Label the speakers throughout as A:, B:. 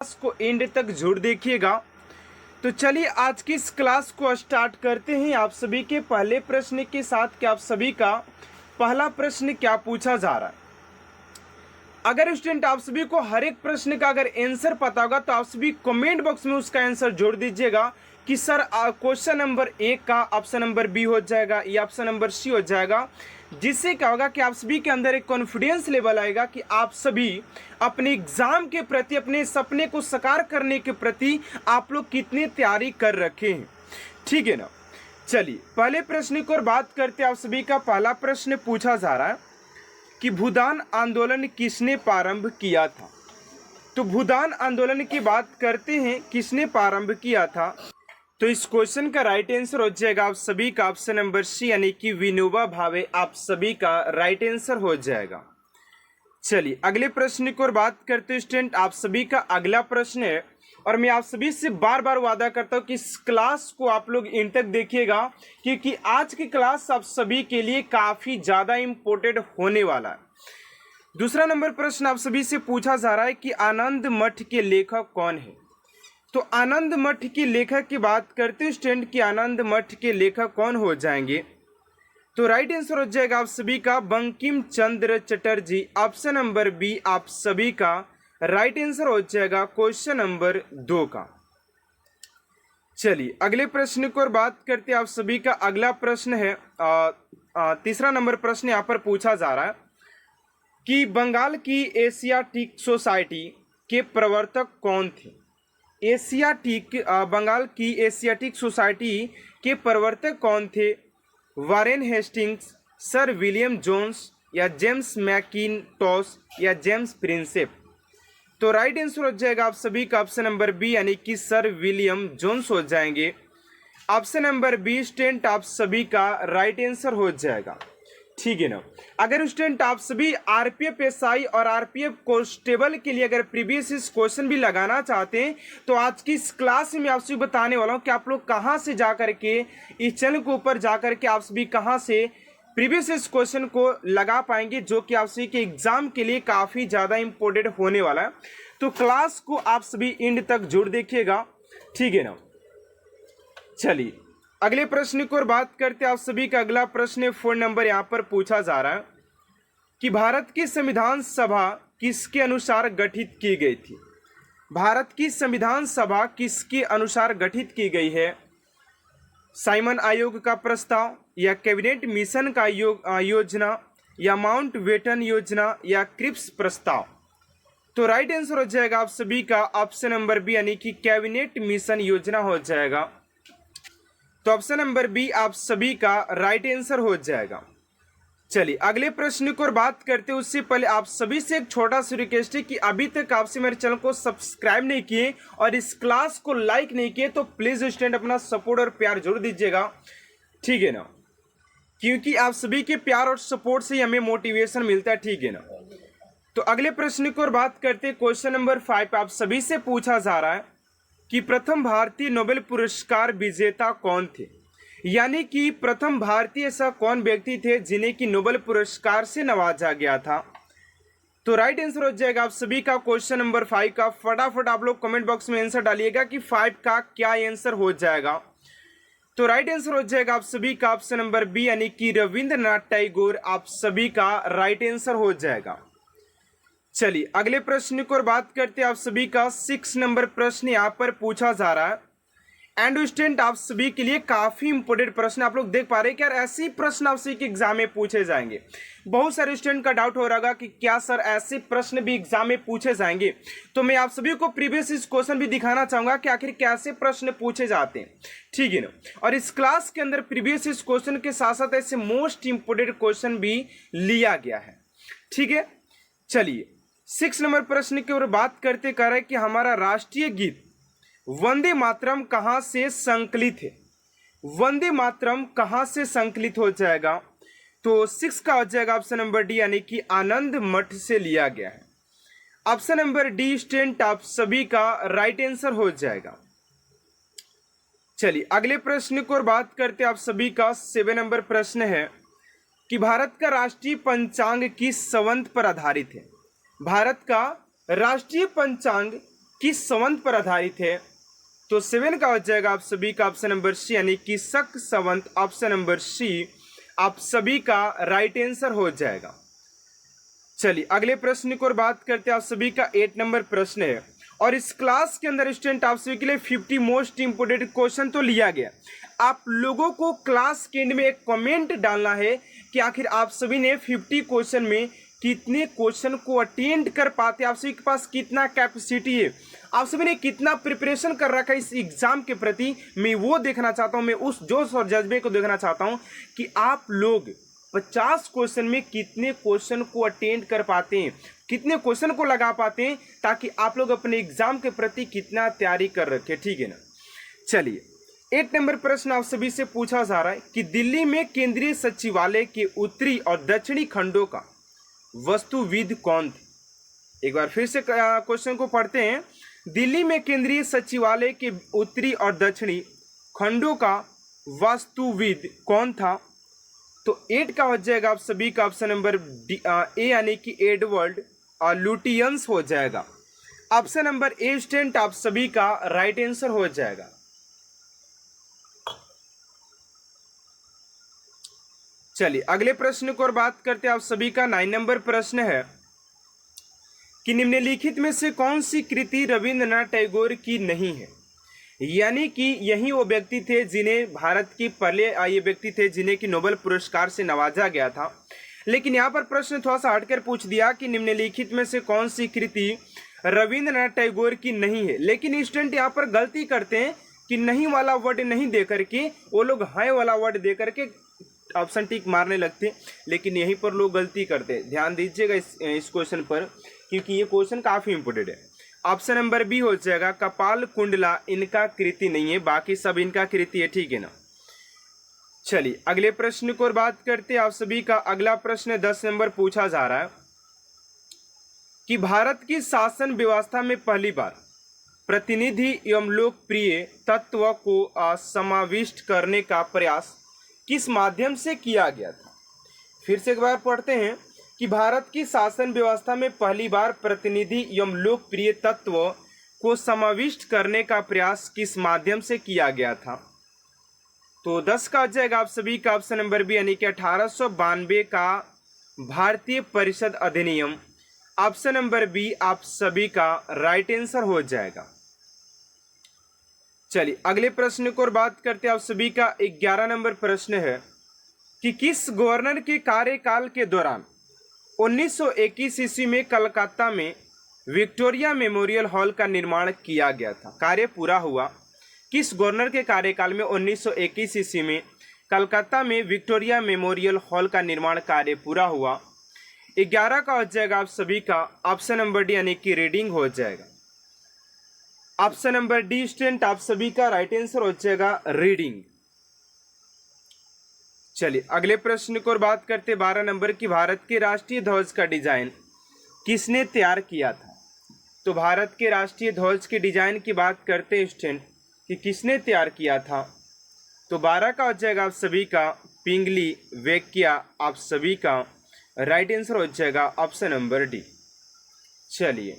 A: Class को and तक जरूर देखिएगा। तो चलिए आज की इस क्लास को स्टार्ट करते हैं आप सभी के पहले प्रश्न के साथ कि आप सभी का पहला प्रश्न क्या पूछा जा रहा है। अगर स्टूडेंट आप सभी को हर एक प्रश्न का अगर आंसर पता होगा तो आप सभी कमेंट बॉक्स में उसका आंसर जोड़ दीजिएगा कि सर क्वेश्चन नंबर 1 का ऑप्शन नंबर बी हो जाएगा या ऑप्शन नंबर सी हो जाएगा। जिससे क्या होगा कि आप सभी के अंदर एक कॉन्फिडेंस लेवल आएगा कि आप सभी अपने एग्जाम के प्रति, अपने सपने को साकार करने के प्रति आप लोग कितनी तैयारी कर रखे हैं। ठीक है ना। चलिए पहले प्रश्न की ओर बात करते हैं। आप सभी का पहला प्रश्न पूछा जा रहा है कि भूदान आंदोलन किसने प्रारंभ किया था। तो भूदान आंदोलन की बात करते हैं, किसने प्रारंभ किया था। तो इस क्वेश्चन का राइट आंसर हो जाएगा आप सभी का ऑप्शन नंबर सी यानी कि विनोबा भावे आप सभी का राइट आंसर हो जाएगा। चलिए अगले प्रश्न की ओर बात करते हैं स्टूडेंट। आप सभी का अगला प्रश्न है और मैं आप सभी से बार बार वादा करता हूं कि इस क्लास को आप लोग इन तक देखिएगा क्योंकि आज की क्लास आप सभी के लिए काफी ज्यादा इंपॉर्टेंट होने वाला है। दूसरा नंबर प्रश्न आप सभी से पूछा जा रहा है कि आनंद मठ के लेखक कौन है। तो आनंद मठ के लेखक की बात करते हैं स्टूडेंट कि आनंद मठ के लेखक कौन हो जाएंगे। तो राइट आंसर हो जाएगा आप सभी का Bankim Chandra Chatterjee. Option number B आप सभी का राइट आंसर हो जाएगा क्वेश्चन नंबर 2 का। चलिए अगले प्रश्न की ओर बात करते हैं। आप सभी का अगला प्रश्न है तीसरा नंबर प्रश्न यहाँ पर पूछा जा रहा है कि बंगाल की एशियाटिक सोसाइटी के प्रवर्तक कौन थे। बंगाल की एशियाटिक सोसाइटी के प्रवर्तक कौन थे। Warren Hastings, sir William Jones या जेम्स मैकिनटॉश या जेम्स प्रिंसेप। तो राइट आंसर हो जाएगा आप सभी का ऑप्शन नंबर बी यानी कि सर विलियम जोन्स हो जाएंगे। ऑप्शन नंबर बी स्टूडेंट आप सभी का राइट आंसर हो जाएगा। ठीक है ना। अगर स्टूडेंट आप सभी आरपीएफ एसआई और आरपीएफ कांस्टेबल के लिए अगर प्रीवियस इस क्वेश्चन भी लगाना चाहते हैं तो आज की इस क्लास में आप सभी बताने वाला हूं कि आप लोग कहां से जाकर के इस चैनल के ऊपर जाकर के आप सभी कहां से प्रीवियस इस क्वेश्चन को लगा पाएंगे जो कि आप सभी के एग्जाम के लिए काफी ज्यादा इंपॉर्टेंट होने वाला है। तो क्लास को आप सभी एंड तक जरूर देखिएगा। ठीक है ना। चलिए अगले प्रश्न की ओर बात करते हैं। आप सभी का अगला प्रश्न 4 नंबर यहाँ पर पूछा जा रहा है कि भारत की संविधान सभा किसके अनुसार गठित की गई थी। भारत की संविधान सभा किसके अनुसार गठित की गई है। साइमन आयोग का प्रस्ताव या कैबिनेट मिशन का योजना या माउंट बेटन योजना या क्रिप्स प्रस्ताव। तो राइट आंसर हो जाएगा आप सभी का ऑप्शन नंबर बी यानी कि कैबिनेट मिशन योजना हो जाएगा। तो ऑप्शन नंबर बी आप सभी का राइट आंसर हो जाएगा। चलिए अगले प्रश्न की ओर बात करते हैं उससे पहले आप सभी से एक छोटा सा रिक्वेस्ट है कि अभी तक आपसे मेरे चैनल को सब्सक्राइब नहीं किए और इस क्लास को लाइक नहीं किए तो प्लीज स्टूडेंट अपना सपोर्ट और प्यार जरूर दीजिएगा। ठीक है ना। क्योंकि आप सभी के प्यार और सपोर्ट से हमें मोटिवेशन मिलता है। ठीक है ना। तो अगले प्रश्न की ओर बात करते हैं। क्वेश्चन नंबर 5 आप सभी से पूछा जा रहा है कि प्रथम भारतीय नोबेल पुरस्कार विजेता कौन थे। यानी कि प्रथम भारतीय ऐसा कौन व्यक्ति थे जिन्हें कि नोबेल पुरस्कार से नवाजा गया था। तो राइट आंसर हो जाएगा आप सभी का क्वेश्चन नंबर 5 का। फटाफट आप लोग कमेंट बॉक्स में आंसर डालिएगा कि 5 का क्या आंसर हो जाएगा। तो राइट आंसर हो जाएगा आप सभी का ऑप्शन नंबर बी यानी कि रविंद्रनाथ टैगोर आप सभी का राइट आंसर हो जाएगा। चलिए अगले प्रश्न की ओर बात करते हैं। आप सभी का 6 नंबर प्रश्न यहाँ पर पूछा जा रहा है एंड स्टूडेंट आप सभी के लिए काफी इंपोर्टेंट प्रश्न आप लोग देख पा रहे हैं कि यार ऐसे ही प्रश्न आप सभी के एग्जाम में पूछे जाएंगे। बहुत सारे स्टूडेंट का डाउट हो रहा होगा कि क्या सर ऐसे प्रश्न भी एग्जाम में पूछे जाएंगे। तो मैं आप सभी को प्रीवियस इस क्वेश्चन भी दिखाना चाहूंगा कि आखिर कैसे प्रश्न पूछे जाते हैं। ठीक है ना। और इस क्लास के अंदर प्रीवियस इस क्वेश्चन के साथ साथ ऐसे मोस्ट इंपोर्टेंट क्वेश्चन भी लिया गया है। ठीक है। चलिए 6 नंबर प्रश्न की ओर बात करते कर रहे कि हमारा राष्ट्रीय गीत वंदे मातरम कहां से संकलित है। वंदे मातरम कहां से संकलित हो जाएगा। तो 6 का हो जाएगा ऑप्शन नंबर डी यानी कि आनंद मठ से लिया गया है। ऑप्शन नंबर डी स्टूडेंट आप सभी का राइट आंसर हो जाएगा। चलिए अगले प्रश्न की ओर बात करते आप सभी का 7 नंबर प्रश्न है कि भारत का राष्ट्रीय पंचांग किस संवत पर आधारित है। भारत का राष्ट्रीय पंचांग किस संवत पर आधारित है? तो 7 का हो जाएगा आप सभी का ऑप्शन नंबर सी, यानी कि शक संवत, ऑप्शन नंबर सी आप सभी का राइट आंसर हो जाएगा। चलिए अगले प्रश्न की ओर बात करते हैं। आप सभी का 8 नंबर प्रश्न है और इस क्लास के अंदर स्टूडेंट आप सभी के लिए 50 मोस्ट इंपोर्टेंट क्वेश्चन तो लिया गया। आप लोगों को क्लास के एंड में एक कमेंट डालना है कि आखिर आप सभी ने 50 क्वेश्चन में कितने क्वेश्चन को अटेंड कर पाते, आप सभी के पास कितना कैपेसिटी है, आप सभी ने कितना प्रिपरेशन कर रखा है इस एग्जाम के प्रति। मैं वो देखना चाहता हूँ, मैं उस जोश और जज्बे को देखना चाहता हूँ कि आप लोग 50 क्वेश्चन में कितने क्वेश्चन को अटेंड कर पाते हैं, कितने क्वेश्चन को लगा पाते हैं, ताकि आप लोग अपने एग्जाम के प्रति कितना तैयारी कर रखे। ठीक है ना। चलिए 8 नंबर प्रश्न आप सभी से पूछा जा रहा है कि दिल्ली में केंद्रीय सचिवालय के उत्तरी और दक्षिणी खंडों का वास्तुविद कौन थे? एक बार फिर से क्वेश्चन को पढ़ते हैं। दिल्ली में केंद्रीय सचिवालय के उत्तरी और दक्षिणी खंडों का वास्तुविद कौन था? तो 8 का हो जाएगा आप सभी का ऑप्शन नंबर ए, यानी कि एडवर्ड लुटियंस हो जाएगा। ऑप्शन नंबर ए स्टूडेंट आप सभी का राइट आंसर हो जाएगा। चलिए अगले प्रश्न को और बात करते हैं। आप सभी का 9 नंबर प्रश्न है कि निम्नलिखित में से कौन सी कृति रविंद्रनाथ टैगोर की नहीं है? यानी कि यही वो व्यक्ति थे जिन्हें भारत की पहले ये व्यक्ति थे जिन्हें कि नोबेल पुरस्कार से नवाजा गया था। लेकिन यहाँ पर प्रश्न थोड़ा सा हटकर पूछ दिया कि निम्नलिखित में से कौन सी कृति रविंद्रनाथ टैगोर की नहीं है। लेकिन स्टूडेंट यहाँ पर गलती करते हैं कि नहीं वाला वर्ड नहीं दे करके वो लोग है वाला वर्ड दे करके ऑप्शन टिक मारने लगते, लेकिन यहीं पर लोग गलती करते हैं। ध्यान दीजिएगा इस क्वेश्चन पर, क्योंकि ये क्वेश्चन काफ़ी इंपोर्टेंट है। ऑप्शन नंबर बी हो जाएगा, कपाल कुंडला इनका कृति नहीं है, बाकी सब इनका कृति है। ठीक है ना। चलिए अगले प्रश्न को बात करते हैं। आप सभी का अगला प्रश्न 10 नंबर पूछा जा रहा है कि भारत की शासन व्यवस्था में पहली बार प्रतिनिधि एवं लोकप्रिय तत्व को समाविष्ट करने का प्रयास किस माध्यम से किया गया था? फिर से एक बार पढ़ते हैं कि भारत की शासन व्यवस्था में पहली बार प्रतिनिधि एवं लोकप्रिय तत्व को समाविष्ट करने का प्रयास किस माध्यम से किया गया था? तो 10 का आ जाएगा आप सभी का ऑप्शन नंबर बी, यानी कि 1892 का भारतीय परिषद अधिनियम। ऑप्शन नंबर बी आप सभी का राइट आंसर हो जाएगा। चलिए अगले प्रश्न को और बात करते हैं। आप सभी का 11 नंबर प्रश्न है कि किस गवर्नर के कार्यकाल के दौरान 1921 ईस्वी में कलकत्ता में विक्टोरिया मेमोरियल हॉल का निर्माण किया गया था? कार्य पूरा हुआ। किस गवर्नर के कार्यकाल में 1921 ईस्वी में कलकत्ता में विक्टोरिया मेमोरियल हॉल का निर्माण कार्य पूरा हुआ? 11 का हो जाएगा आप सभी का ऑप्शन नंबर डी, यानी कि रीडिंग हो जाएगा। ऑप्शन नंबर डी स्टूडेंट आप सभी का राइट आंसर हो जाएगा, रीडिंग। चलिए अगले प्रश्न को बात करते 12 नंबर की भारत के राष्ट्रीय ध्वज का डिजाइन किसने तैयार किया था? तो भारत के राष्ट्रीय ध्वज के डिजाइन की बात करते हैं स्टूडेंट कि किसने तैयार किया था? तो 12 का हो जाएगा आप सभी का पिंगली वेकिया, आप सभी का राइट आंसर हो जाएगा ऑप्शन नंबर डी। चलिए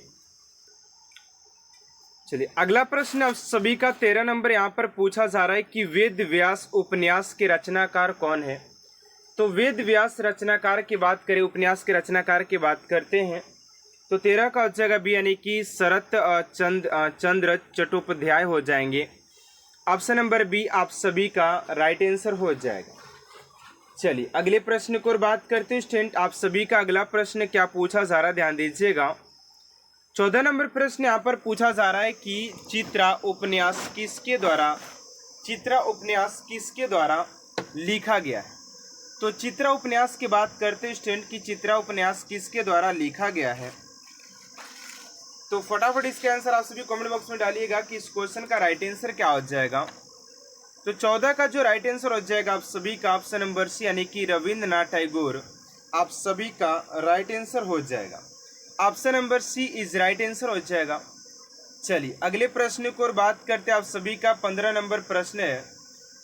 A: अगला प्रश्न आप सभी का 13 नंबर यहाँ पर पूछा जा रहा है कि वेद व्यास उपन्यास के रचनाकार कौन है? तो वेद व्यास रचनाकार की बात करें, उपन्यास के रचनाकार की बात करते हैं तो 13 का हो जाएगा बी, यानी कि शरत चंद्र चट्टोपाध्याय हो जाएंगे। ऑप्शन नंबर बी आप सभी का राइट आंसर हो जाएगा। चलिए अगले प्रश्न को बात करते हैं स्टूडेंट। आप सभी का अगला प्रश्न क्या पूछा जा रहा है, ध्यान दीजिएगा। 14 नंबर प्रश्न यहाँ पर पूछा जा रहा है कि चित्रा उपन्यास किसके द्वारा लिखा गया है? तो चित्रा उपन्यास की बात करते हैं स्टूडेंट कि चित्रा उपन्यास किसके द्वारा लिखा गया है? तो फटाफट इसका आंसर आप सभी कमेंट बॉक्स में डालिएगा कि इस क्वेश्चन का राइट आंसर क्या हो जाएगा। तो 14 का जो राइट आंसर हो जाएगा आप सभी का ऑप्शन नंबर सी, यानी कि रविंद्रनाथ टैगोर, आप सभी का राइट आंसर हो जाएगा। Option number C is right answer हो जाएगा। चलिए अगले प्रश्न को और बात करते हैं। आप सभी का 15 नंबर प्रश्न है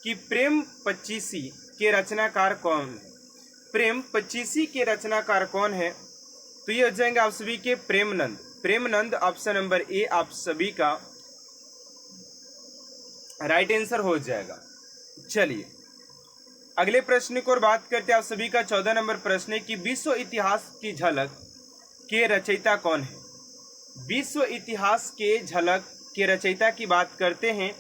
A: कि प्रेम पचीसी के रचनाकार कौन है? प्रेम पचीसी के रचनाकार कौन है? तो ये हो जाएंगे आप सभी के Premanand. Premanand option number A आप सभी का राइट आंसर हो जाएगा। चलिए अगले प्रश्न की ओर बात करते हैं। आप सभी का 14 नंबर प्रश्न है कि विश्व इतिहास की झलक के रचयिता कौन है। विश्व इतिहास के झलक के रचयिता की बात करते हैं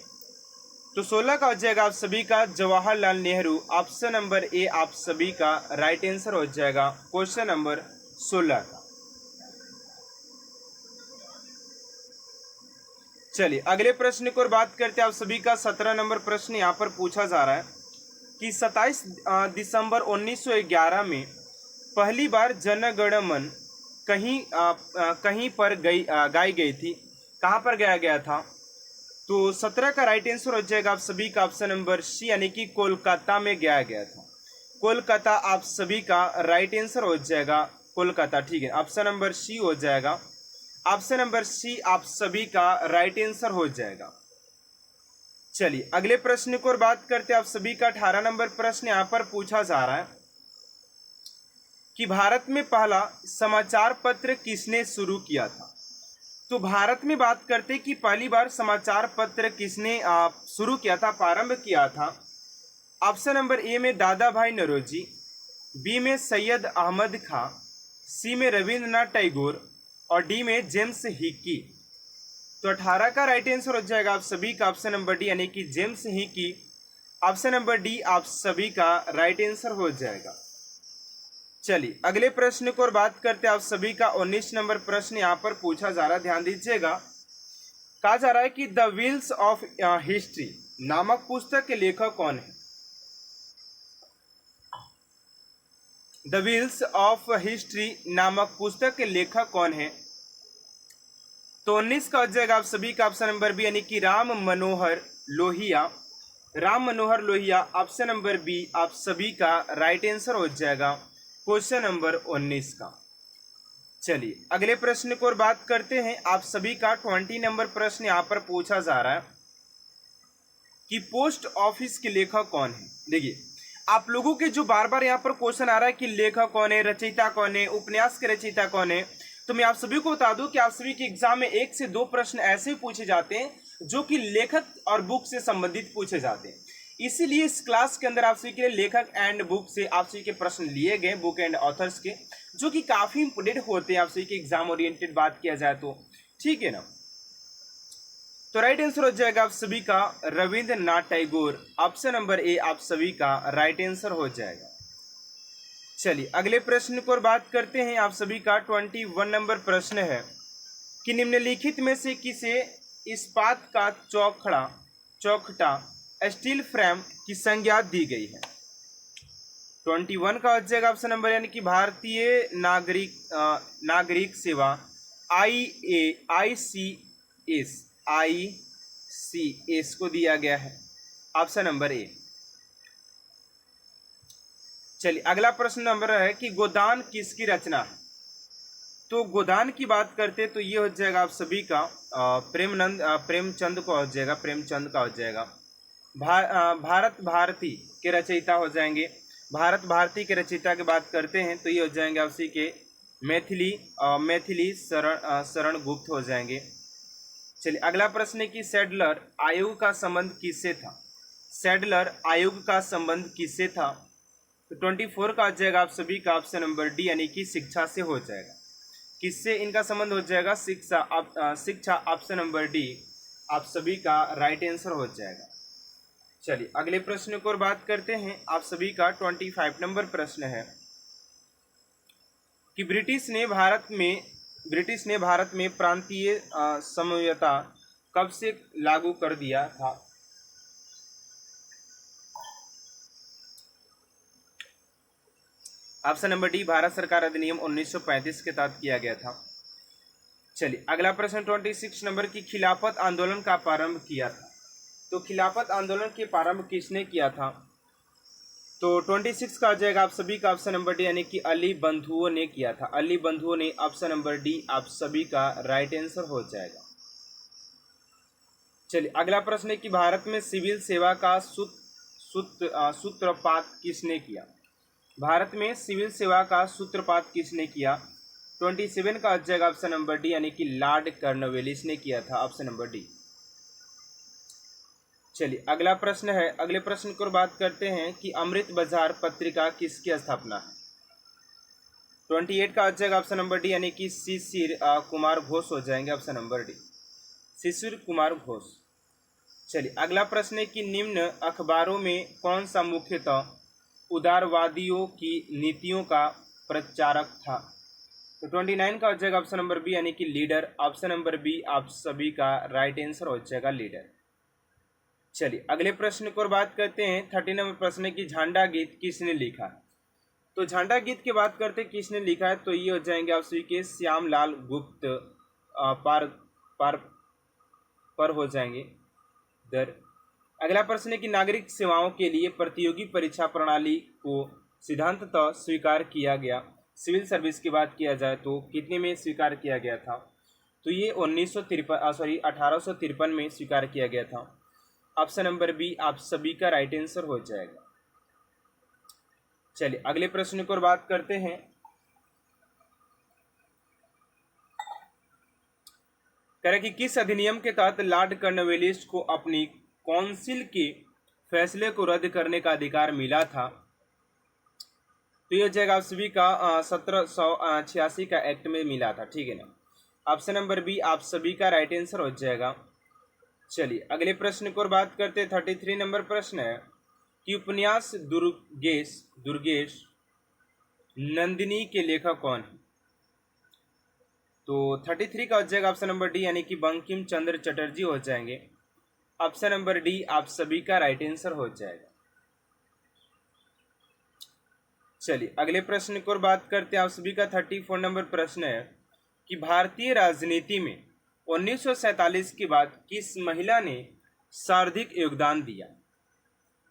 A: तो 16 का हो जाएगा आप सभी का Jawaharlal Nehru. Option number A आप सभी का राइट आंसर हो जाएगा क्वेश्चन नंबर 16 का। चलिए अगले प्रश्न की ओर बात करते हैं। आप सभी का 17 नंबर प्रश्न यहाँ पर पूछा जा रहा है कि 27 दिसंबर 1911 में पहली बार जन गण मन कहीं पर गाई गई थी। कहाँ पर गाया गया था? तो 17 का राइट आंसर हो जाएगा आप सभी का ऑप्शन नंबर सी यानी कि कोलकाता में गाया गया था। कोलकाता आप सभी का राइट आंसर हो जाएगा कोलकाता। ठीक है, ऑप्शन नंबर सी हो जाएगा। ऑप्शन नंबर सी आप सभी का राइट आंसर हो जाएगा। चलिए अगले प्रश्न की ओर बात करते हैं। आप सभी का 18 नंबर प्रश्न यहाँ पर पूछा जा रहा है कि भारत में पहला समाचार पत्र किसने शुरू किया था। तो भारत में बात करते कि पहली बार समाचार पत्र किसने शुरू किया था, प्रारंभ किया था। ऑप्शन नंबर ए में दादा भाई नौरोजी, बी में सैयद अहमद खां, सी में रविंद्रनाथ टैगोर और डी में जेम्स हिकी। तो 18 का राइट आंसर हो जाएगा आप सभी का ऑप्शन नंबर डी यानी कि James Hickey. Option number D आप सभी का राइट आंसर हो जाएगा। चलिए अगले प्रश्न की ओर बात करते हैं। आप सभी का 19 नंबर प्रश्न यहाँ पर पूछा जा रहा है, ध्यान दीजिएगा। कहा जा रहा है कि द व्हील्स ऑफ हिस्ट्री नामक पुस्तक के लेखक कौन है। द व्हील्स ऑफ हिस्ट्री नामक पुस्तक के लेखक कौन है। तो 19 का हो जाएगा आप सभी का ऑप्शन नंबर बी यानी कि Ram Manohar Lohia. Ram Manohar Lohia option number B आप सभी का राइट आंसर हो जाएगा क्वेश्चन नंबर 19 का। चलिए अगले प्रश्न की ओर बात करते हैं। आप सभी का 20 नंबर प्रश्न यहाँ पर पूछा जा रहा है कि पोस्ट ऑफिस के लेखक कौन है। देखिए आप लोगों के जो बार बार यहाँ पर क्वेश्चन आ रहा है कि लेखक कौन है, रचयिता कौन है, उपन्यास के रचयिता कौन है, तो मैं आप सभी को बता दूं कि आप सभी के एग्जाम में 1 से 2 प्रश्न ऐसे पूछे जाते हैं जो कि लेखक और बुक से संबंधित पूछे जाते हैं। इसीलिए इस क्लास के अंदर आप सभी के लिए लेखक एंड बुक से आप सभी के प्रश्न लिए गए, बुक एंड ऑथर्स के, जो कि काफी इंपोर्टेंट होते हैं आप सभी के एग्जाम ओरिएंटेड बात किया जाए तो। ठीक है ना। तो राइट आंसर हो जाएगा आप सभी का Rabindranath Tagore. Option number A आप सभी का राइट आंसर हो जाएगा। चलिए अगले प्रश्न की ओर बात करते हैं। आप सभी का 21 नंबर प्रश्न है कि निम्नलिखित में से किसे इस्पात का चौखटा स्टील फ्रेम की संज्ञा दी गई है। 21 का हो जाएगा ऑप्शन नंबर यानी कि भारतीय नागरिक सेवा ICS को दिया गया है, ऑप्शन नंबर ए। चलिए अगला प्रश्न नंबर है कि गोदान किसकी रचना है। तो गोदान की बात करते तो ये हो जाएगा आप सभी का प्रेमचंद का हो जाएगा, प्रेमचंद का हो जाएगा। भारत भारती के रचयिता हो जाएंगे। भारत भारती के रचयिता की बात करते हैं तो ये हो जाएंगे आप सभी के मैथिली शरण गुप्त हो जाएंगे। चलिए अगला प्रश्न है कि सैडलर आयोग का संबंध किससे था। सैडलर आयोग का संबंध किससे था। तो 24 का आ जाएगा आप सभी का ऑप्शन नंबर डी यानी कि शिक्षा से हो जाएगा। किससे इनका संबंध हो जाएगा, शिक्षा ऑप्शन नंबर डी आप सभी का राइट आंसर हो जाएगा। चलिए अगले प्रश्न की ओर बात करते हैं। आप सभी का 25 नंबर प्रश्न है कि ब्रिटिश ने भारत में प्रांतीय समझौता कब से लागू कर दिया था। ऑप्शन नंबर डी भारत सरकार अधिनियम 1935 के तहत किया गया था। चलिए अगला प्रश्न 26 नंबर की खिलाफत आंदोलन का प्रारंभ किया था। तो खिलाफत आंदोलन के प्रारंभ किसने किया था। तो 26 का आ जाएगा आप सभी का ऑप्शन नंबर डी यानी कि अली बंधुओं ने किया था। अली बंधुओं ने ऑप्शन नंबर डी आप सभी का राइट आंसर हो जाएगा। चलिए अगला प्रश्न है कि भारत में सिविल सेवा का सूत्रपात किसने किया। भारत में सिविल सेवा का सूत्रपात किसने किया। 27 का हो जाएगा ऑप्शन नंबर डी, यानी कि लॉर्ड कॉर्नवालिस ने किया था, ऑप्शन नंबर डी। चलिए अगला प्रश्न है, अगले प्रश्न को बात करते हैं कि अमृत बाजार पत्रिका किसकी स्थापना है। 28 का हो जाएगा ऑप्शन नंबर डी, यानी कि शिशिर कुमार घोष हो जाएंगे, option number D, Shishir Kumar Ghosh. चलिए अगला प्रश्न है कि निम्न अखबारों में कौन सा मुख्यतः उदारवादियों की नीतियों का प्रचारक था। तो 29 का हो जाएगा ऑप्शन नंबर बी, यानी कि लीडर, ऑप्शन नंबर बी आप सभी का राइट आंसर हो जाएगा लीडर। चलिए अगले प्रश्न को बात करते हैं। 30 नंबर प्रश्न की झंडा गीत किसने लिखा है। तो झंडा गीत की बात करते हैं किसने लिखा है, तो ये हो जाएंगे आप सभी के श्यामलाल गुप्त पर हो जाएंगे दर। अगला प्रश्न है कि नागरिक सेवाओं के लिए प्रतियोगी परीक्षा प्रणाली को सिद्धांततः स्वीकार किया गया, सिविल सर्विस की बात किया जाए तो कितने में स्वीकार किया गया था। तो ये 1853 में स्वीकार किया गया था, ऑप्शन नंबर बी आप सभी का राइट आंसर हो जाएगा। चलिए अगले प्रश्न को बात करते हैं। कह रहे कि किस अधिनियम के तहत लॉर्ड कॉर्नवालिस को अपनी काउंसिल के फैसले को रद्द करने का अधिकार मिला था। तो यह जाएगा आप सभी का 1786 का एक्ट में मिला था, ठीक है ना, ऑप्शन नंबर बी आप सभी का राइट आंसर हो जाएगा। चलिए अगले प्रश्न को बात करते हैं। 33 नंबर प्रश्न है कि उपन्यास दुर्गेश नंदिनी के लेखक कौन है। तो 33 का हो जाएगा ऑप्शन नंबर डी, यानी कि बंकिम चंद्र चटर्जी हो जाएंगे, ऑप्शन नंबर डी आप सभी का राइट आंसर हो जाएगा। चलिए अगले प्रश्न को बात करते हैं। आप सभी का 34 नंबर प्रश्न है कि भारतीय राजनीति में 1947 के बाद किस महिला ने सर्वाधिक योगदान दिया।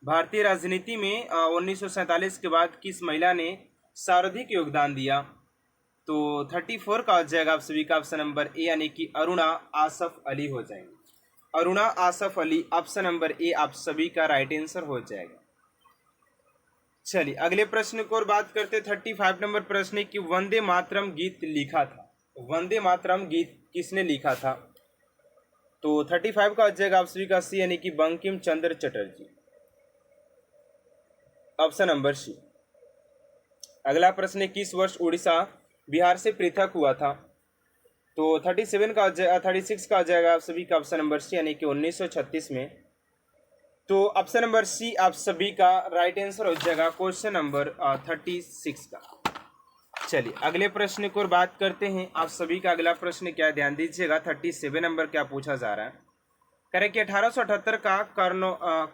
A: भारतीय राजनीति में 1947 के बाद किस महिला ने सर्वाधिक योगदान दिया। तो 34 का हो जाएगा आप सभी का ऑप्शन नंबर ए, यानी कि अरुणा आसफ अली हो जाएंगे, Aruna Asaf Ali, option number A आप सभी का राइट आंसर हो जाएगा। चलिए अगले प्रश्न को और बात करते 35 नंबर प्रश्न की वंदे मातरम गीत लिखा था। वंदे मातरम गीत किसने लिखा था। तो 35 का हो जाएगा आप सभी का सी, यानी कि बंकिम चंद्र चटर्जी, ऑप्शन नंबर सी। अगला प्रश्न किस वर्ष उड़ीसा बिहार से पृथक हुआ था। तो 36 का हो जाएगा आप सभी का ऑप्शन नंबर सी, यानी कि 1936 में। तो ऑप्शन नंबर सी आप सभी का राइट आंसर हो जाएगा क्वेश्चन नंबर 36 का। चलिए अगले प्रश्न को बात करते हैं। आप सभी का अगला प्रश्न क्या, ध्यान दीजिएगा। 37 नंबर क्या पूछा जा रहा है। करें कि 1878 का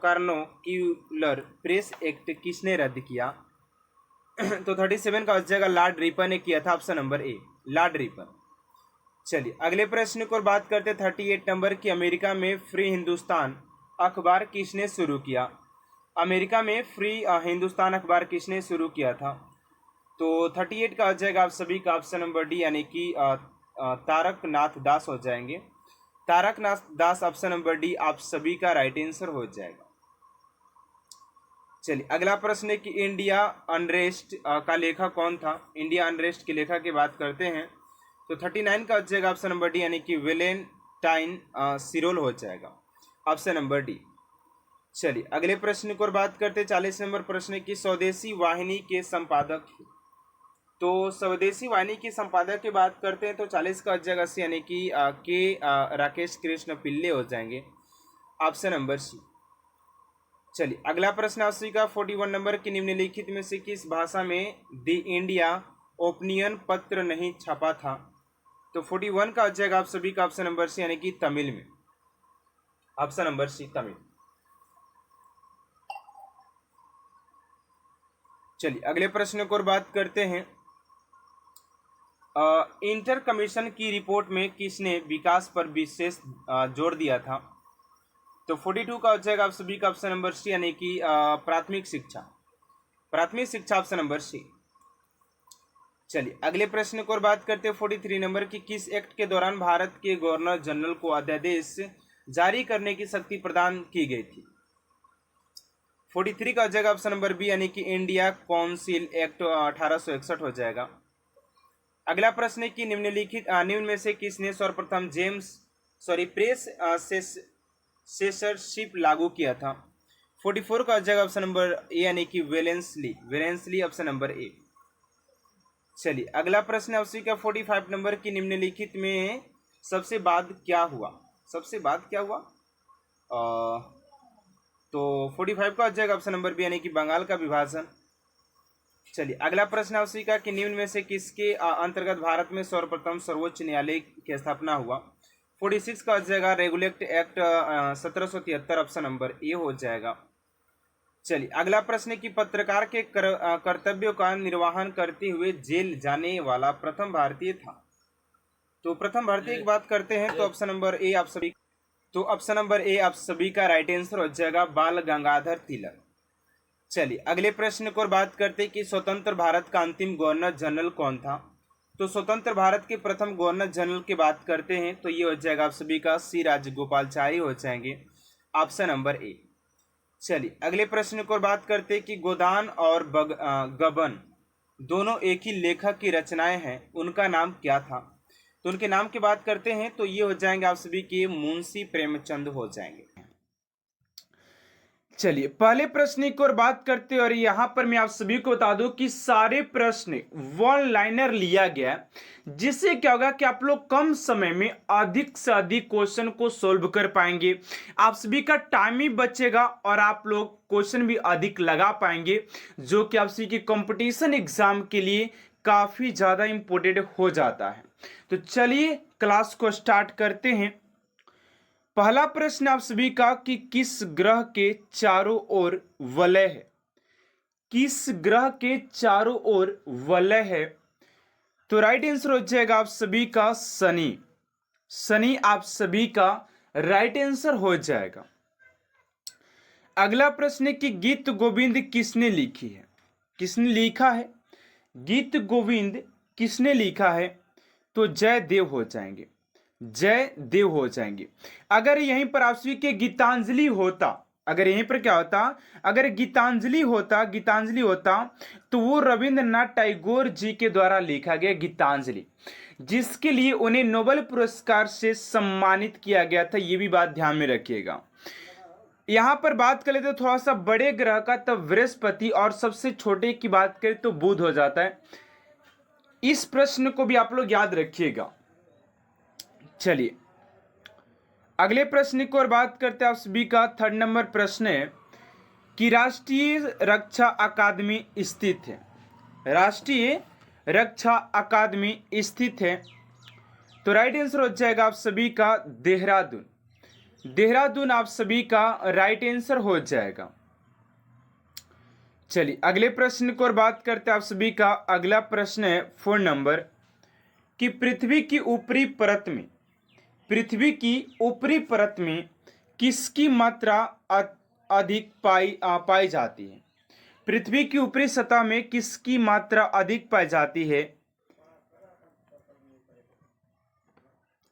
A: कार्नोक्यूलर प्रेस एक्ट किसने रद्द किया। तो 37 का हो जाएगा लॉर्ड रिपन ने किया था, option number A Lord Ripon. चलिए अगले प्रश्न को बात करते 38 नंबर की अमेरिका में फ्री हिंदुस्तान अखबार किसने शुरू किया। अमेरिका में फ्री हिंदुस्तान अखबार किसने शुरू किया था। तो 38 का हो जाएगा आप सभी का ऑप्शन नंबर डी, यानी कि तारकनाथ दास हो जाएंगे, तारकनाथ दास, ऑप्शन नंबर डी आप सभी का राइट आंसर हो जाएगा। चलिए अगला प्रश्न है कि इंडिया अनरेस्ट का लेखक कौन था। इंडिया अनरेस्ट के लेखक की बात करते हैं तो 39 का हो जाएगा ऑप्शन नंबर डी, यानी कि वेलेंटाइन सिरोल हो जाएगा, ऑप्शन नंबर डी। चलिए अगले प्रश्न को बात करते हैं। 40 नंबर प्रश्न की स्वदेशी वाहिनी के संपादक। तो स्वदेशी वाहिनी की संपादक की बात करते हैं तो 40 का हो जाएगा सी, यानी कि राकेश कृष्ण पिल्ले हो जाएंगे, ऑप्शन नंबर सी। चलिए अगला प्रश्न आप सभी का 41 नंबर की निम्नलिखित में से किस भाषा में द इंडिया ओपिनियन पत्र नहीं छपा था। तो 41 का हो जाएगा आप सभी का ऑप्शन नंबर सी, यानी कि तमिल में, ऑप्शन नंबर सी तमिल। चलिए अगले प्रश्न को बात करते हैं। इंटर कमीशन की रिपोर्ट में किसने विकास पर विशेष जोर दिया था। तो 42 का हो जाएगा आप सभी का ऑप्शन नंबर सी, यानी कि प्राथमिक शिक्षा, ऑप्शन नंबर सी। चलिए अगले प्रश्न को बात करते हैं 43 नंबर की किस एक्ट के दौरान भारत के गवर्नर जनरल को अध्यादेश जारी करने की शक्ति प्रदान की गई थी। 43 का हो जाएगा ऑप्शन नंबर बी, यानी कि इंडिया काउंसिल एक्ट 1861 हो जाएगा। अगला प्रश्न है कि निम्न में से किसने सर्वप्रथम प्रेस सेसरशिप लागू किया था? 44 का जगह ऑप्शन नंबर ए यानी कि वेलेंसली ऑप्शन नंबर ए। चलिए अगला प्रश्न है उसी का 45 नंबर की निम्नलिखित में सबसे बाद क्या हुआ? तो 45 का जगह ऑप्शन नंबर बी यानी कि बंगाल का विभाजन। चलिए अगला प्रश्न है उसी का कि निम्न में से किसके अंतर्गत भारत में सर्वप्रथम सर्वोच्च न्यायालय की स्थापना हुआ? 46 का जगह regulate act 1773 option number A हो जाएगा। चलिए अगला प्रश्न है कि पत्रकार के कर्तव्यों का निर्वहन करते हुए जेल जाने वाला प्रथम भारतीय था। तो प्रथम भारतीय की बात करते हैं तो ऑप्शन नंबर ए आप सभी का राइट आंसर हो जाएगा बाल गंगाधर तिलक। चलिए अगले प्रश्न को बात करते हैं कि स्वतंत्र भारत का अंतिम गवर्नर जनरल कौन था? तो स्वतंत्र भारत के प्रथम गवर्नर जनरल की बात करते हैं तो ये हो जाएगा आप सभी का सी राजगोपालाचारी हो जाएंगे ऑप्शन नंबर ए। चलिए अगले प्रश्न को बात करते हैं कि गोदान और गबन दोनों एक ही लेखक की रचनाएं हैं, उनका नाम क्या था? तो उनके नाम की बात करते हैं तो ये हो जाएंगे आप सभी के मुंशी प्रेमचंद हो जाएंगे। चलिए पहले प्रश्न की ओर बात करते हैं और यहां पर मैं आप सभी को बता दूं कि सारे प्रश्न वन लाइनर लिया गया, जिससे क्या होगा कि आप लोग कम समय में अधिक से अधिक क्वेश्चन को सोल्व कर पाएंगे, आप सभी का टाइम भी बचेगा और आप लोग क्वेश्चन भी अधिक लगा पाएंगे, जो कि आप सभी के कंपटीशन एग्जाम के लिए काफी ज्यादा इंपॉर्टेंट हो जाता है। तो चलिए क्लास को स्टार्ट करते हैं। पहला प्रश्न आप सभी का कि किस ग्रह के चारों ओर वलय है? किस ग्रह के चारों ओर वलय है? तो राइट आंसर हो जाएगा आप सभी का शनि आप सभी का राइट आंसर हो जाएगा। अगला प्रश्न है कि गीत गोविंद किसने लिखी है? किसने लिखा है गीत गोविंद? किसने लिखा है? तो जयदेव हो जाएंगे, जयदेव हो जाएंगे। अगर यहीं पर आप सभी के गीतांजलि होता, अगर यहीं पर क्या होता, अगर गीतांजलि होता तो वो रविंद्रनाथ टैगोर जी के द्वारा लिखा गया गीतांजलि, जिसके लिए उन्हें नोबेल पुरस्कार से सम्मानित किया गया था। ये भी बात ध्यान में रखिएगा। यहां पर बात करें तो थोड़ा सा बड़े ग्रह का तब बृहस्पति और सबसे छोटे की बात करें तो बुध हो जाता है। इस प्रश्न को भी आप लोग याद रखिएगा। चलिए अगले प्रश्न की ओर बात करते हैं। आप सभी का 3rd नंबर प्रश्न है कि राष्ट्रीय रक्षा अकादमी स्थित है? राष्ट्रीय रक्षा अकादमी स्थित है तो राइट आंसर हो जाएगा आप सभी का देहरादून आप सभी का राइट आंसर हो जाएगा। चलिए अगले प्रश्न की ओर बात करते हैं। आप सभी का अगला प्रश्न है 4 नंबर कि पृथ्वी की ऊपरी परत में किसकी मात्रा अधिक पाई जाती है? पृथ्वी की ऊपरी सतह में किसकी मात्रा अधिक पाई जाती है?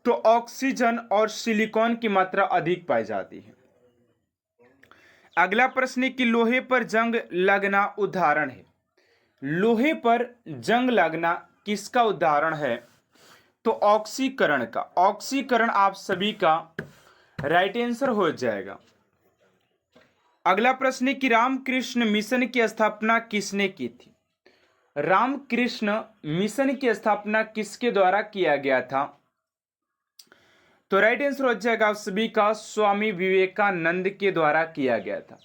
A: तो ऑक्सीजन और सिलिकॉन की मात्रा अधिक पाई जाती है। अगला प्रश्न है कि लोहे पर जंग लगना उदाहरण है? लोहे पर जंग लगना किसका उदाहरण है? तो ऑक्सीकरण का। ऑक्सीकरण आप सभी का राइट आंसर हो जाएगा। अगला प्रश्न है कि रामकृष्ण मिशन की स्थापना किसने की थी? रामकृष्ण मिशन की स्थापना किसके द्वारा किया गया था? तो राइट आंसर हो जाएगा आप सभी का स्वामी विवेकानंद के द्वारा किया गया था।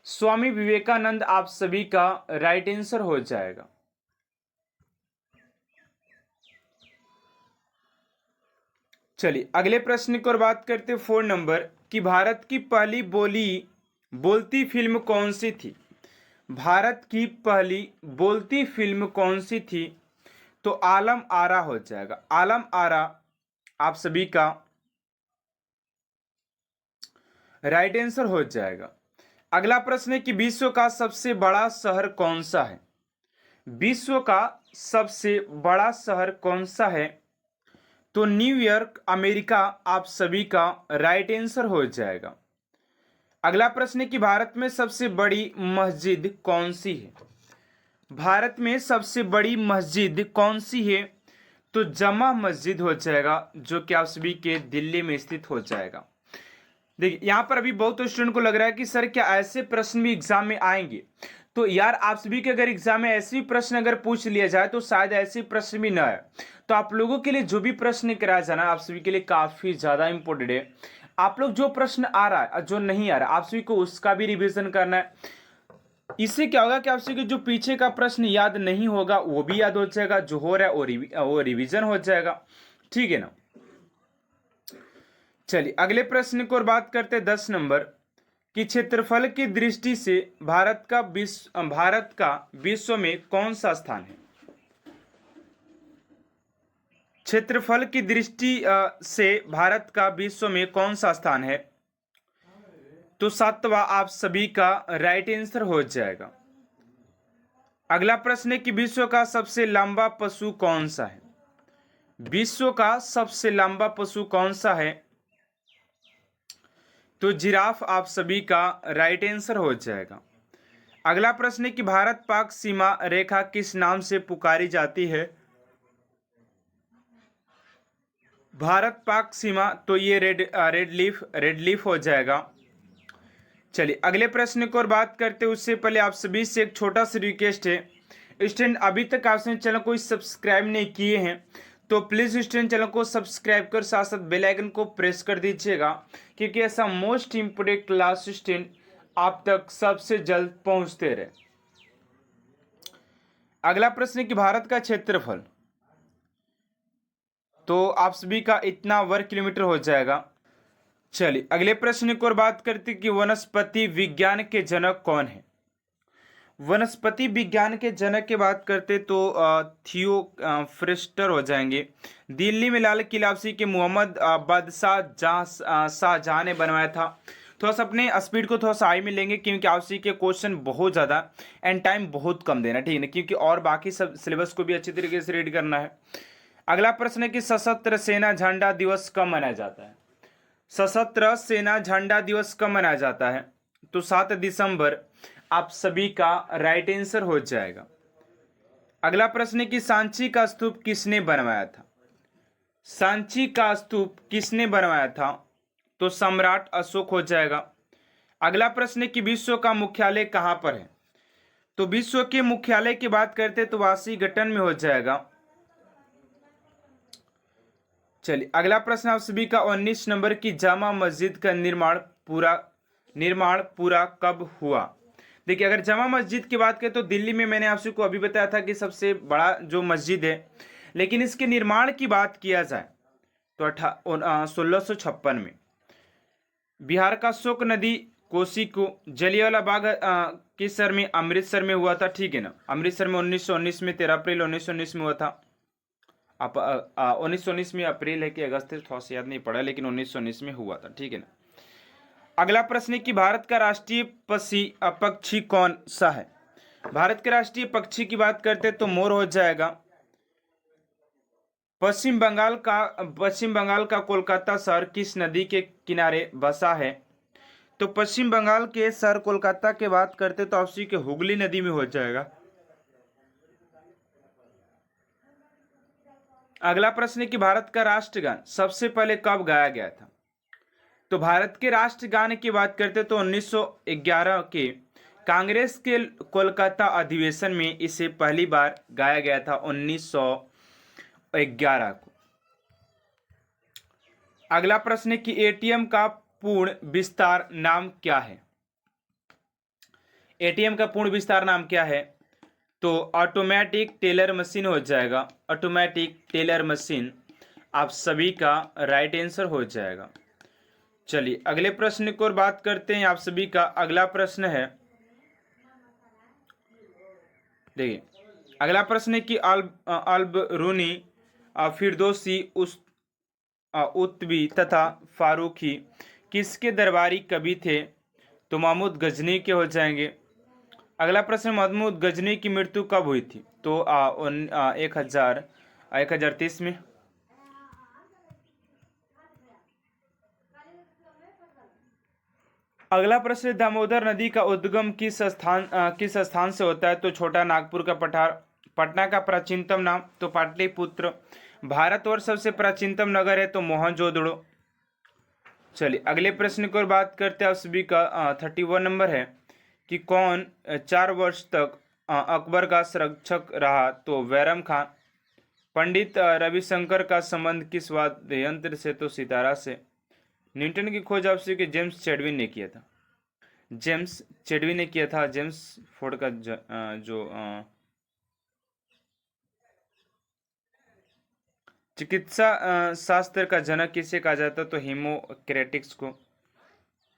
A: स्वामी विवेकानंद आप सभी का राइट आंसर हो जाएगा। चलिए अगले प्रश्न की ओर बात करते हैं 4 नंबर कि भारत की पहली बोलती फिल्म कौन सी थी? भारत की पहली बोलती फिल्म कौन सी थी? तो आलम आरा हो जाएगा। आलम आरा आप सभी का राइट आंसर हो जाएगा। अगला प्रश्न है कि विश्व का सबसे बड़ा शहर कौन सा है? विश्व का सबसे बड़ा शहर कौन सा है? तो न्यूयॉर्क अमेरिका आप सभी का राइट आंसर हो जाएगा। अगला प्रश्न है कि भारत में सबसे बड़ी मस्जिद कौन सी है? भारत में सबसे बड़ी मस्जिद कौन सी है? तो जमा मस्जिद हो जाएगा, जो कि आप सभी के दिल्ली में स्थित हो जाएगा। देखिए यहाँ पर अभी बहुत स्टूडेंट को लग रहा है कि सर क्या ऐसे प्रश्न भी एग्जाम में आएंगे। तो यार आप सभी के अगर एग्जाम में ऐसे भी प्रश्न अगर पूछ लिया जाए तो शायद ऐसे प्रश्न भी ना आए। तो आप लोगों के लिए जो भी प्रश्न कराया जाना आप सभी के लिए काफी ज्यादा इंपॉर्टेंट है। आप लोग जो प्रश्न आ रहा है और जो नहीं आ रहा है आप सभी को उसका भी रिवीजन करना है। इससे क्या होगा कि आप सभी को जो पीछे का प्रश्न याद नहीं होगा वो भी याद हो जाएगा, जो हो रहा है वो रिवीजन हो जाएगा। ठीक है ना। चलिए अगले प्रश्न की ओर बात करते हैं 10 नंबर कि क्षेत्रफल की दृष्टि से भारत का विश्व में कौन सा स्थान है। क्षेत्रफल की दृष्टि से भारत का विश्व में कौन सा स्थान है। तो 7वां आप सभी का राइट आंसर हो जाएगा। अगला प्रश्न है कि विश्व का सबसे लंबा पशु कौन सा है। विश्व का सबसे लंबा पशु कौन सा है। तो जिराफ आप सभी का राइट आंसर हो जाएगा। अगला प्रश्न है कि भारत पाक सीमा रेखा किस नाम से पुकारी जाती है। भारत पाक सीमा, तो ये रेड लीफ हो जाएगा। चलिए अगले प्रश्न की ओर बात करते हैं उससे पहले आप सभी से एक छोटा सा रिक्वेस्ट है। स्टूडेंट अभी तक आपने चैनल को सब्सक्राइब नहीं किए हैं तो प्लीज स्टूडेंट चैनल को सब्सक्राइब कर साथ साथ बेल आइकन को प्रेस कर दीजिएगा, क्योंकि ऐसा मोस्ट इंपोर्टेंट क्लास स्टूडेंट आप तक सबसे जल्द पहुंचते रहे। अगला प्रश्न है कि भारत का क्षेत्रफल, तो आप सभी का इतना वर्ग किलोमीटर हो जाएगा। चलिए अगले प्रश्न की ओर बात करते हैं कि वनस्पति विज्ञान के जनक कौन है। वनस्पति विज्ञान के जनक की बात करते तो थियो फ्रिस्टर हो जाएंगे। दिल्ली में लाल किला के मोहम्मद शाहजहां ने बनवाया था। थोड़ा सा अपने स्पीड को थोड़ा सा हाई में लेंगे क्योंकि आपसी के क्वेश्चन बहुत ज़्यादा एंड टाइम बहुत कम देना, ठीक है ना, क्योंकि और बाकी सब सिलेबस को भी अच्छी तरीके से रीड करना है। अगला प्रश्न है कि सशस्त्र सेना झंडा दिवस कब मनाया जाता है। सशस्त्र सेना झंडा दिवस कब मनाया जाता है। तो 7 दिसंबर आप सभी का राइट आंसर हो जाएगा। अगला प्रश्न है कि सांची का स्तूप किसने बनवाया था। सांची का स्तूप किसने बनवाया था। तो सम्राट अशोक हो जाएगा। अगला प्रश्न है कि विश्व का मुख्यालय कहां पर है। तो विश्व के मुख्यालय की बात करते तो वाशिंगटन में हो जाएगा। चलिए अगला प्रश्न आप सभी का 19 नंबर की जामा मस्जिद का निर्माण पूरा कब हुआ। देखिए अगर जामा मस्जिद की बात करें तो दिल्ली में मैंने आपसे को अभी बताया था कि सबसे बड़ा जो मस्जिद है, लेकिन इसके निर्माण की बात किया जाए तो 1656 में बिहार का शोक नदी कोसी को जलियांवाला बाग किस शहर में, अमृतसर में हुआ था, ठीक है ना। अमृतसर में 1919 में 13 अप्रैल 1919 में हुआ था। आप 1919 में अप्रैल है कि अगस्त है थोड़ा सा याद नहीं पड़ा, लेकिन 1919 में हुआ था, ठीक है ना। अगला प्रश्न है कि भारत का राष्ट्रीय पक्षी कौन सा है। भारत के राष्ट्रीय पक्षी की बात करते तो मोर हो जाएगा। पश्चिम बंगाल का कोलकाता शहर किस नदी के किनारे बसा है। तो पश्चिम बंगाल के शहर कोलकाता के बात करते तो आपसी के हुगली नदी में हो जाएगा। अगला प्रश्न है कि भारत का राष्ट्रगान सबसे पहले कब गाया गया था। तो भारत के राष्ट्रगान की बात करते तो 1911 के कांग्रेस के कोलकाता अधिवेशन में इसे पहली बार गाया गया था 1911 को। अगला प्रश्न है कि एटीएम का पूर्ण विस्तार नाम क्या है। एटीएम का पूर्ण विस्तार नाम क्या है। तो ऑटोमेटिक टेलर मशीन हो जाएगा। ऑटोमेटिक टेलर मशीन आप सभी का राइट आंसर हो जाएगा। चलिए अगले प्रश्न की ओर बात करते हैं। आप सभी का अगला प्रश्न है, देखिए अगला प्रश्न है कि अल्बरूनी, फिरदौसी, उत्बी तथा फारूकी किसके दरबारी कवि थे। तो महमूद गजनी के हो जाएंगे। अगला प्रश्न, महमूद गजनी की मृत्यु कब हुई थी। तो 1030 में। अगला प्रश्न, दामोदर नदी का उद्गम किस स्थान से होता है। तो छोटा नागपुर का पठार। पटना का प्राचीनतम नाम तो पाटलिपुत्र। भारतवर्ष सबसे प्राचीनतम नगर है तो मोहनजोदड़ो। चलिए अगले प्रश्न की ओर बात करते हैं। आप सभी का 31 नंबर है कि कौन 4 वर्ष तक अकबर का संरक्षक रहा? तो बैरम खान। पंडित रविशंकर का संबंध किस वाद्य यंत्र से? तो सितारा से। न्यूटन की खोज आपसे कि जेम्स चैडविन ने किया था। जेम्स चैडविन ने किया था। जेम्स फोर्ड का जो चिकित्सा शास्त्र का जनक किसे कहा जाता? तो हिपोक्रेटिस को।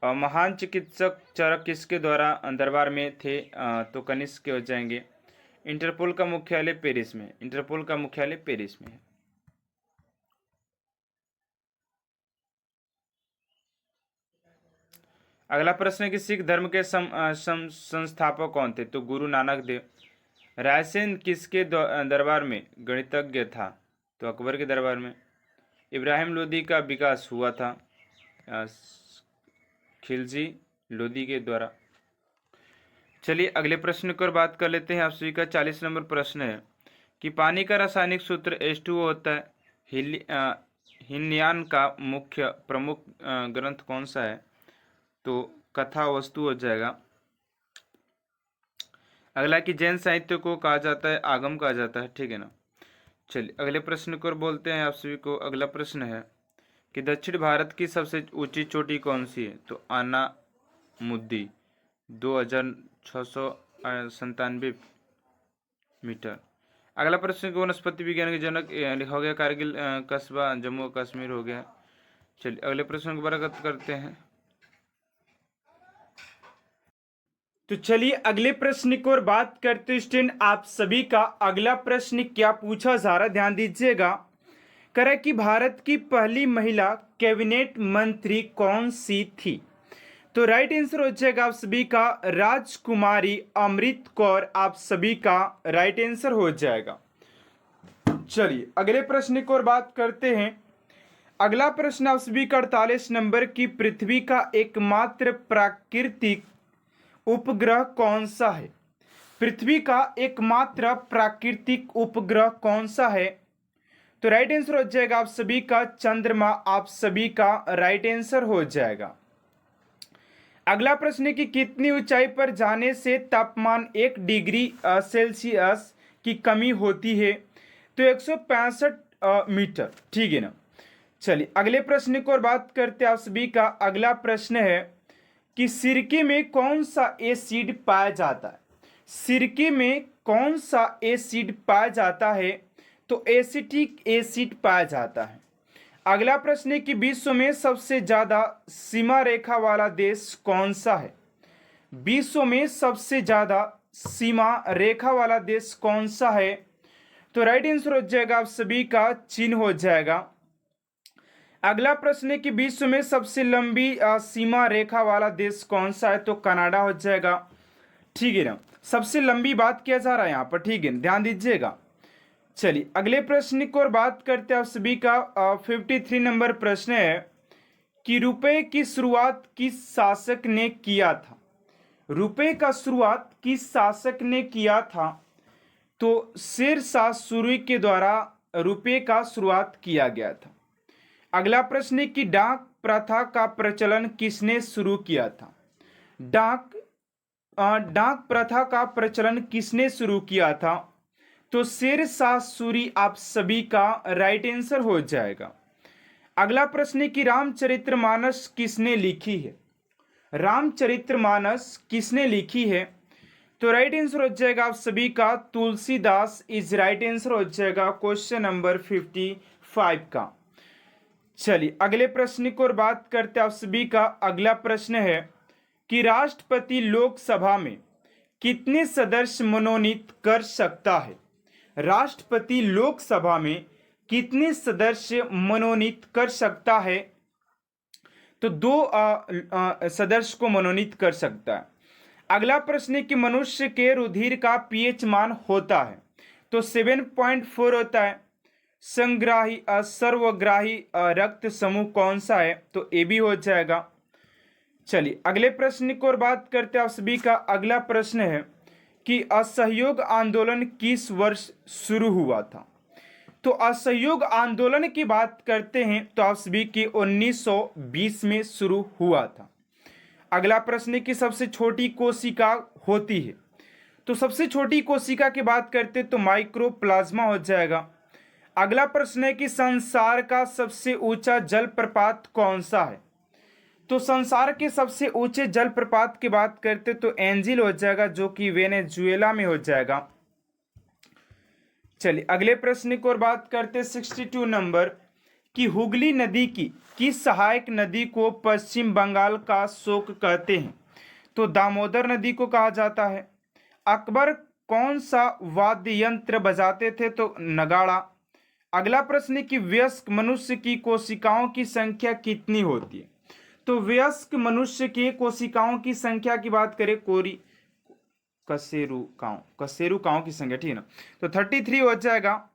A: महान चिकित्सक चरक किसके द्वारा दरबार में थे? तो कनिष्क हो जाएंगे। इंटरपोल का मुख्यालय पेरिस में। इंटरपोल का मुख्यालय पेरिस में है। अगला प्रश्न है कि सिख धर्म के संस्थापक कौन थे? तो गुरु नानक देव। रायसेन किसके दरबार में गणितज्ञ था? तो अकबर के दरबार में। इब्राहिम लोदी का विकास हुआ था खिलजी लोदी के द्वारा। चलिए अगले प्रश्न की ओर बात कर लेते हैं। आप सभी का 40 नंबर प्रश्न है कि पानी का रासायनिक सूत्र H2O होता है। हीनयान का मुख्य प्रमुख ग्रंथ कौन सा है? तो कथा वस्तु हो जाएगा। अगला कि जैन साहित्य को कहा जाता है आगम कहा जाता है, ठीक है ना। चलिए अगले प्रश्न को बोलते हैं आप सभी को। अगला प्रश्न है कि दक्षिण भारत की सबसे ऊंची चोटी कौन सी है? तो आनामुद्दी 2697 मीटर। अगला प्रश्न को वनस्पति विज्ञान के जनक लिखा हो गया कारगिल कस्बा जम्मू कश्मीर हो गया। चलिए अगले प्रश्न को बरागत करते हैं। तो चलिए अगले प्रश्न की ओर बात करते हैं। स्टूडेंट आप सभी का अगला प्रश्न क्या पूछा जा रहा है, ध्यान दीजिएगा। करे कि भारत की पहली महिला कैबिनेट मंत्री कौन सी थी? तो राइट आंसर हो जाएगा आप सभी का राजकुमारी अमृत कौर। आप सभी का राइट आंसर हो जाएगा। चलिए अगले प्रश्न की ओर बात करते हैं। अगला प्रश्न आप सभी का 48 नंबर की पृथ्वी का एकमात्र प्राकृतिक उपग्रह कौन सा है? पृथ्वी का एकमात्र प्राकृतिक उपग्रह कौन सा है? तो राइट आंसर हो जाएगा आप सभी का चंद्रमा। आप सभी का राइट आंसर हो जाएगा। अगला प्रश्न है कि कितनी ऊंचाई पर जाने से तापमान 1 डिग्री सेल्सियस की कमी होती है? तो 165 मीटर, ठीक है ना। चलिए अगले प्रश्न की ओर बात करते हैं। आप सभी का अगला प्रश्न है कि सिरके में कौन सा एसिड पाया जाता है? सिरके में कौन सा एसिड पाया जाता है? तो एसिटिक एसिड पाया जाता है। अगला प्रश्न है कि विश्व में सबसे ज्यादा सीमा रेखा वाला देश कौन सा है? विश्व में सबसे ज्यादा सीमा रेखा वाला देश कौन सा है? तो राइट आंसर हो जाएगा आप सभी का चीन हो जाएगा। अगला प्रश्न है कि विश्व में सबसे लंबी सीमा रेखा वाला देश कौन सा है? तो कनाडा हो जाएगा, ठीक है ना। सबसे लंबी बात किया जा रहा है यहाँ पर, ठीक है, ध्यान दीजिएगा। चलिए अगले प्रश्न की ओर बात करते हैं। आप सभी का 53 नंबर प्रश्न है कि रुपए की शुरुआत किस शासक ने किया था? रुपए का शुरुआत किस शासक ने किया था? तो शेरशाह सूरी के द्वारा रुपए का शुरुआत किया गया था। अगला प्रश्न है कि डाक प्रथा का प्रचलन किसने शुरू किया था? डाक प्रथा का प्रचलन किसने शुरू किया था? तो शेरशाह सूरी। आप सभी का राइट आंसर हो जाएगा। अगला प्रश्न है कि रामचरितमानस किसने लिखी है? रामचरितमानस किसने लिखी है? तो राइट आंसर हो जाएगा आप सभी का तुलसीदास इज राइट आंसर हो जाएगा क्वेश्चन नंबर 55 का। चलिए अगले प्रश्न की ओर बात करते हैं। आप सभी का अगला प्रश्न है कि राष्ट्रपति लोकसभा में कितने सदस्य मनोनीत कर सकता है? राष्ट्रपति लोकसभा में कितने सदस्य मनोनीत कर सकता है? तो 2 सदस्य को मनोनीत कर सकता है। अगला प्रश्न है कि मनुष्य के रुधिर का पीएच मान होता है? तो 7.4 होता है। संग्राही सर्वग्राही रक्त समूह कौन सा है? तो ए बी हो जाएगा। चलिए अगले प्रश्न की ओर बात करते हैं। आप सभी का अगला प्रश्न है कि असहयोग आंदोलन किस वर्ष शुरू हुआ था? तो असहयोग आंदोलन की बात करते हैं तो आप सभी की 1920 में शुरू हुआ था। अगला प्रश्न है कि सबसे छोटी कोशिका होती है, तो सबसे छोटी कोशिका की बात करते तो माइक्रोप्लाज्मा हो जाएगा। अगला प्रश्न है कि संसार का सबसे ऊंचा जलप्रपात कौन सा है, तो संसार के सबसे ऊंचे जलप्रपात की बात करते तो एंजिल हो जाएगा, जो कि वेनेजुएला में हो जाएगा। चलिए अगले प्रश्न की ओर बात करते 62 नंबर कि हुगली नदी की किस सहायक नदी को पश्चिम बंगाल का शोक कहते हैं, तो दामोदर नदी को कहा जाता है। अकबर कौन सा वाद्य यंत्र बजाते थे, तो नगाड़ा। अगला प्रश्न है कि वयस्क मनुष्य की कोशिकाओं की संख्या कितनी होती है, तो वयस्क मनुष्य के कोशिकाओं की संख्या की बात करें कशेरुकाओं की संख्या, ठीक है ना, तो 33 हो जाएगा।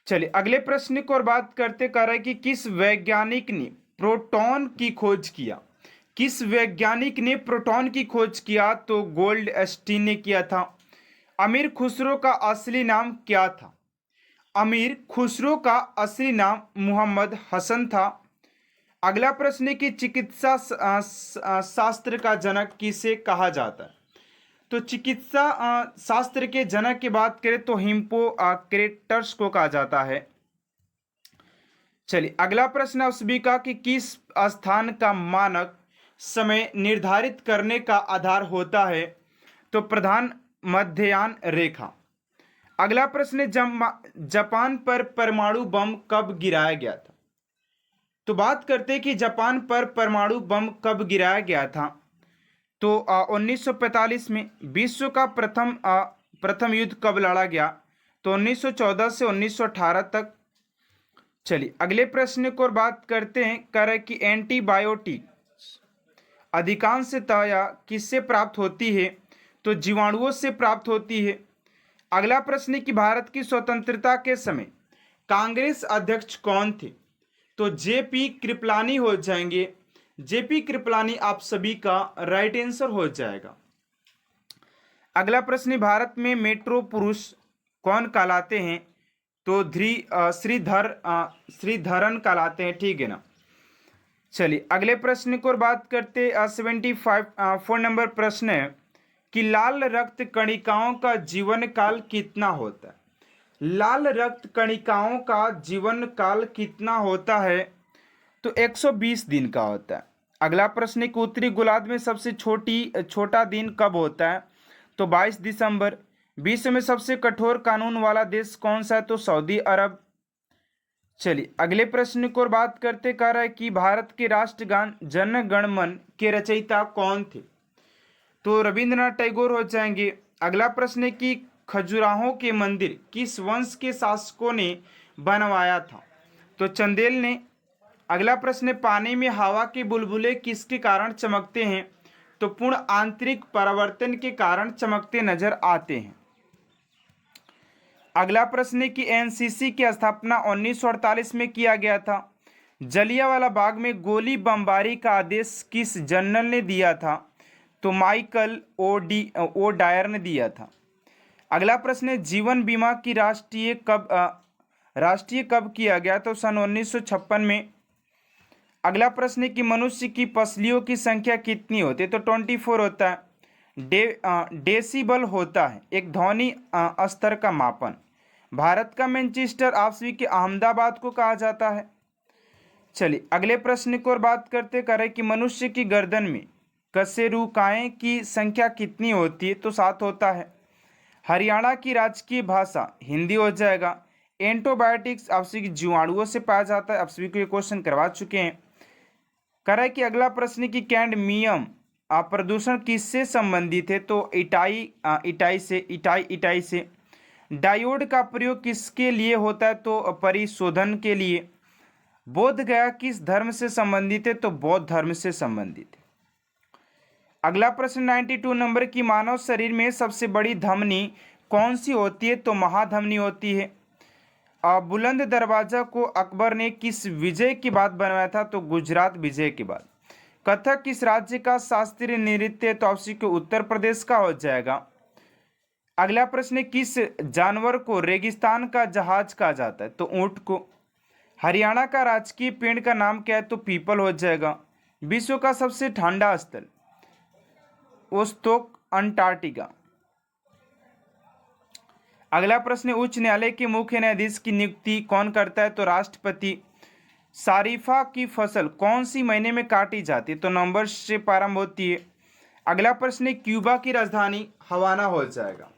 A: चलिए अगले प्रश्न की ओर बात करते कर रहे कि किस वैज्ञानिक ने प्रोटॉन की खोज किया, किस वैज्ञानिक ने प्रोटॉन की खोज किया, तो गोल्ड स्टीन ने किया था। अमीर खुसरो का असली नाम क्या था, अमीर खुसरो का असली नाम मोहम्मद हसन था। अगला प्रश्न है कि चिकित्सा शास्त्र का जनक किसे कहा जाता है, तो चिकित्सा शास्त्र के जनक की बात करें तो हिप्पोक्रेटस को कहा जाता है। चलिए अगला प्रश्न आप सभी का कि किस स्थान का मानक समय निर्धारित करने का आधार होता है, तो प्रधान मध्याह्न रेखा। अगला प्रश्न है जापान पर परमाणु बम कब गिराया गया था, तो बात करते हैं कि जापान पर परमाणु बम कब गिराया गया था, तो 1945 में। विश्व का प्रथम युद्ध कब लड़ा गया, तो 1914 से 1918 तक। चलिए अगले प्रश्न को बात करते हैं करें कि एंटीबायोटिक अधिकांशतः या किससे प्राप्त होती है, तो जीवाणुओं से प्राप्त होती है। अगला प्रश्न है कि भारत की स्वतंत्रता के समय कांग्रेस अध्यक्ष कौन थे, तो जेपी कृपलानी हो जाएंगे। जेपी कृपलानी आप सभी का राइट आंसर हो जाएगा। अगला प्रश्न, भारत में मेट्रो पुरुष कौन कहलाते हैं, तो श्रीधरन कहलाते हैं, ठीक है ना। चलिए अगले प्रश्न को बात करते 4 नंबर प्रश्न है कि लाल रक्त कणिकाओं का जीवन काल कितना होता है, लाल रक्त कणिकाओं का जीवन काल कितना होता है, तो 120 दिन का होता है। अगला प्रश्न है कि उत्तरी गोलार्ध में सबसे छोटा दिन कब होता है, तो 22 दिसंबर। विश्व में सबसे कठोर कानून वाला देश कौन सा है, तो सऊदी अरब। चलिए अगले प्रश्न को बात करते कह रहा है कि भारत के राष्ट्रगान जन गण मन के रचयिता कौन थे, तो रविंद्रनाथ टैगोर हो जाएंगे। अगला प्रश्न है कि खजुराहो के मंदिर किस वंश के शासकों ने बनवाया था, तो चंदेल ने। अगला प्रश्न है पानी में हवा के बुलबुले किसके कारण चमकते हैं, तो पूर्ण आंतरिक परावर्तन के कारण चमकते नजर आते हैं। अगला प्रश्न है कि एनसीसी की स्थापना 1948 में किया गया था। जलियांवाला बाग में गोली बमबारी का आदेश किस जनरल ने दिया था, तो माइकल ओ डायर ने दिया था। अगला प्रश्न है जीवन बीमा की राष्ट्रीय कब किया गया, तो सन 1956 में। अगला प्रश्न है कि मनुष्य की पसलियों की संख्या कितनी होती है, तो 24 होता है। डेसिबल होता है एक ध्वनि स्तर का मापन। भारत का मैनचेस्टर आप सभी के अहमदाबाद को कहा जाता है। चलिए अगले प्रश्न की ओर बात करते करें कि मनुष्य की गर्दन में कशेरुकाएं की संख्या कितनी होती है, तो 7 होता है। हरियाणा की राजकीय भाषा हिंदी हो जाएगा। एंटीबायोटिक्स आप सभी जीवाणुओं से पाया जाता है, आप सभी को ये क्वेश्चन करवा चुके हैं। कह रहा है कि अगला प्रश्न की कैडमियम प्रदूषण किससे संबंधित है, तो इटाई से। डायोड का प्रयोग किसके लिए होता है, तो परिशोधन के लिए। बोध गया किस धर्म से संबंधित है, तो बौद्ध धर्म से संबंधित है। अगला प्रश्न 92 नंबर की मानव शरीर में सबसे बड़ी धमनी कौन सी होती है, तो महाधमनी होती है। बुलंद दरवाजा को अकबर ने किस विजय के बाद बनवाया था, तो गुजरात विजय के बाद। कथक किस राज्य का शास्त्रीय नृत्य है, तो आपसी के उत्तर प्रदेश का हो जाएगा। अगला प्रश्न है, किस जानवर को रेगिस्तान का जहाज कहा जाता है? तो ऊंट को। हरियाणा का राजकीय पेड़ का नाम क्या है? तो पीपल हो जाएगा। विश्व का सबसे ठंडा स्थल? ओस्तोक, अंटार्कटिका। अगला प्रश्न, उच्च न्यायालय के मुख्य न्यायाधीश की नियुक्ति कौन करता है? तो राष्ट्रपति। सारिफा की फसल कौन सी महीने में काटी जाती है? तो नवंबर से प्रारंभ होती है। अगला प्रश्न, क्यूबा की राजधानी हवाना हो जाएगा।